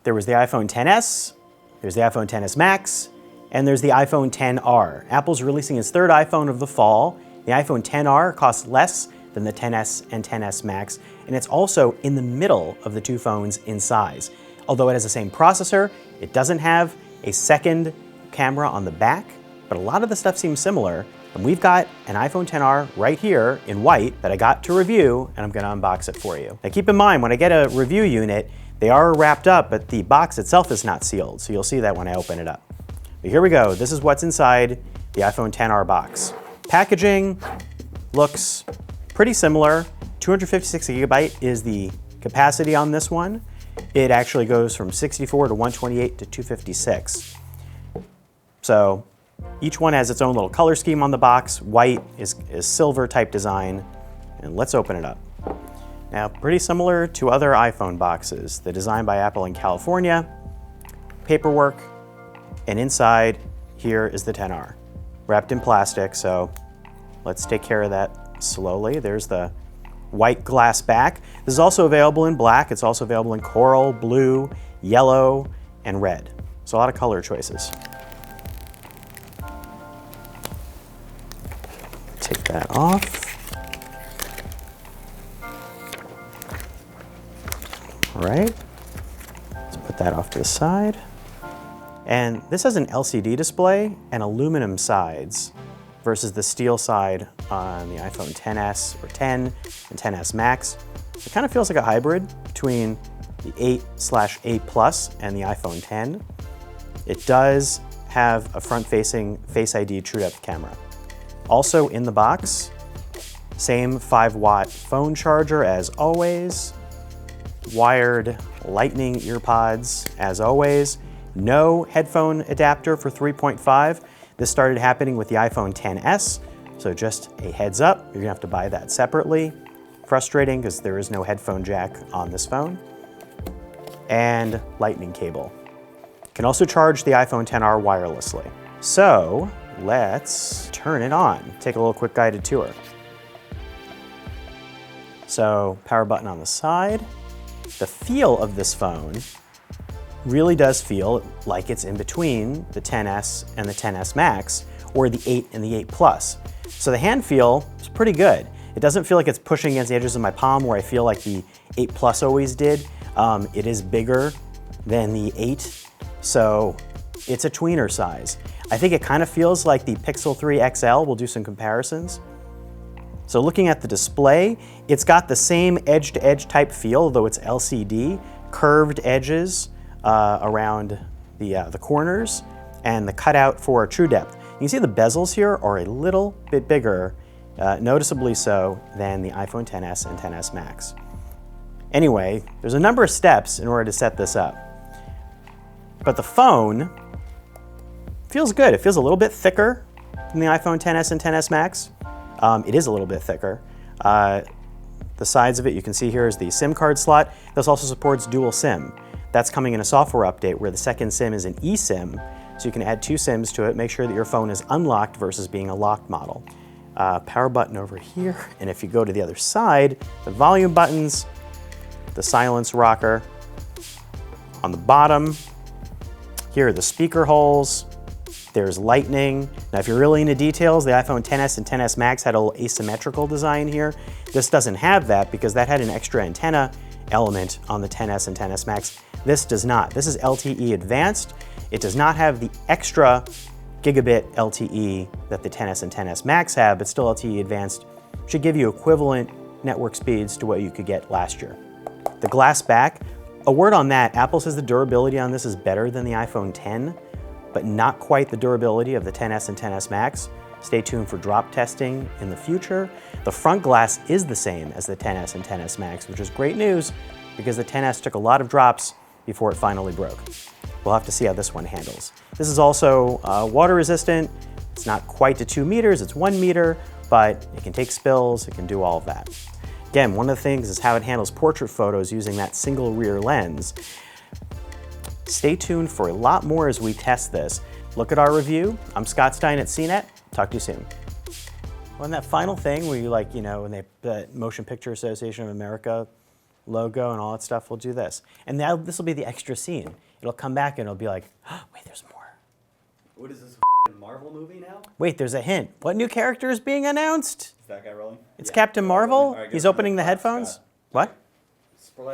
There was the iPhone XS, there's the iPhone XS Max, and there's the iPhone XR. Apple's releasing its third iPhone of the fall. The iPhone XR costs less than the XS and XS Max, and it's also in the middle of the two phones in size. Although it has the same processor, it doesn't have a second camera on the back, but a lot of the stuff seems similar. And we've got an iPhone XR right here in white that I got to review, and I'm gonna unbox it for you. Now keep in mind, when I get a review unit, they are wrapped up, but the box itself is not sealed, so you'll see that when I open it up. But here we go, this is what's inside the iPhone XR box. Packaging looks pretty similar. 256 gigabyte is the capacity on this one. It actually goes from 64 to 128 to 256. So each one has its own little color scheme on the box. White is silver type design. And let's open it up. Now, pretty similar to other iPhone boxes. The design by Apple in California, paperwork, and inside here is the XR, wrapped in plastic, so let's take care of that slowly. There's the white glass back. This is also available in black. It's also available in coral, blue, yellow, and red. So a lot of color choices. Take that off. All right, let's put that off to the side. And this has an LCD display and aluminum sides versus the steel side on the iPhone XS or X and XS Max. It kind of feels like a hybrid between the 8/8 Plus and the iPhone X. It does have a front-facing Face ID true depth camera. Also in the box, same 5-watt phone charger as always, wired lightning earpods as always, no headphone adapter for 3.5. This started happening with the iPhone XS, so just a heads up, you're gonna have to buy that separately. Frustrating because there is no headphone jack on this phone. And lightning cable. You can also charge the iPhone XR wirelessly. So let's turn it on. Take a little quick guided tour. So power button on the side. The feel of this phone really does feel like it's in between the XS and the XS Max, or the 8 and the 8 Plus. So the hand feel is pretty good. It doesn't feel like it's pushing against the edges of my palm where I feel like the 8 Plus always did. It is bigger than the 8, so it's a tweener size. I think it kind of feels like the Pixel 3 XL. We'll do some comparisons. So looking at the display, it's got the same edge-to-edge type feel, though it's LCD, curved edges around the corners, and the cutout for true depth. You can see the bezels here are a little bit bigger, noticeably so, than the iPhone XS and XS Max. Anyway, there's a number of steps in order to set this up. But the phone feels good. It feels a little bit thicker than the iPhone XS and XS Max. It is a little bit thicker. The sides of it, you can see here, is the SIM card slot. This also supports dual SIM. That's coming in a software update where the second SIM is an eSIM, so you can add 2 SIMs to it, make sure that your phone is unlocked versus being a locked model. Power button over here, and if you go to the other side, the volume buttons, the silence rocker. On the bottom, here are the speaker holes. There's lightning. Now, if you're really into details, the iPhone XS and XS Max had a little asymmetrical design here. This doesn't have that because that had an extra antenna element on the XS and XS Max. This does not. This is LTE advanced. It does not have the extra gigabit LTE that the XS and XS Max have, but still LTE advanced should give you equivalent network speeds to what you could get last year. The glass back, a word on that, Apple says the durability on this is better than the iPhone X, but not quite the durability of the XS and XS Max. Stay tuned for drop testing in the future. The front glass is the same as the XS and XS Max, which is great news because the XS took a lot of drops before it finally broke. We'll have to see how this one handles. This is also water resistant. It's not quite to 2 meters, it's 1 meter, but it can take spills, it can do all of that. Again, one of the things is how it handles portrait photos using that single rear lens. Stay tuned for a lot more as we test this. Look at our review. I'm Scott Stein at CNET. Talk to you soon. Well, and that final thing where you when the Motion Picture Association of America logo and all that stuff, we'll do this. And now this will be the extra scene. It'll come back and it'll be like, oh, wait, there's more. What is this, Marvel movie now? Wait, there's a hint. What new character is being announced? Is that guy rolling? It's Captain Marvel. All right, He's give us opening the another clap, headphones. Scott. What?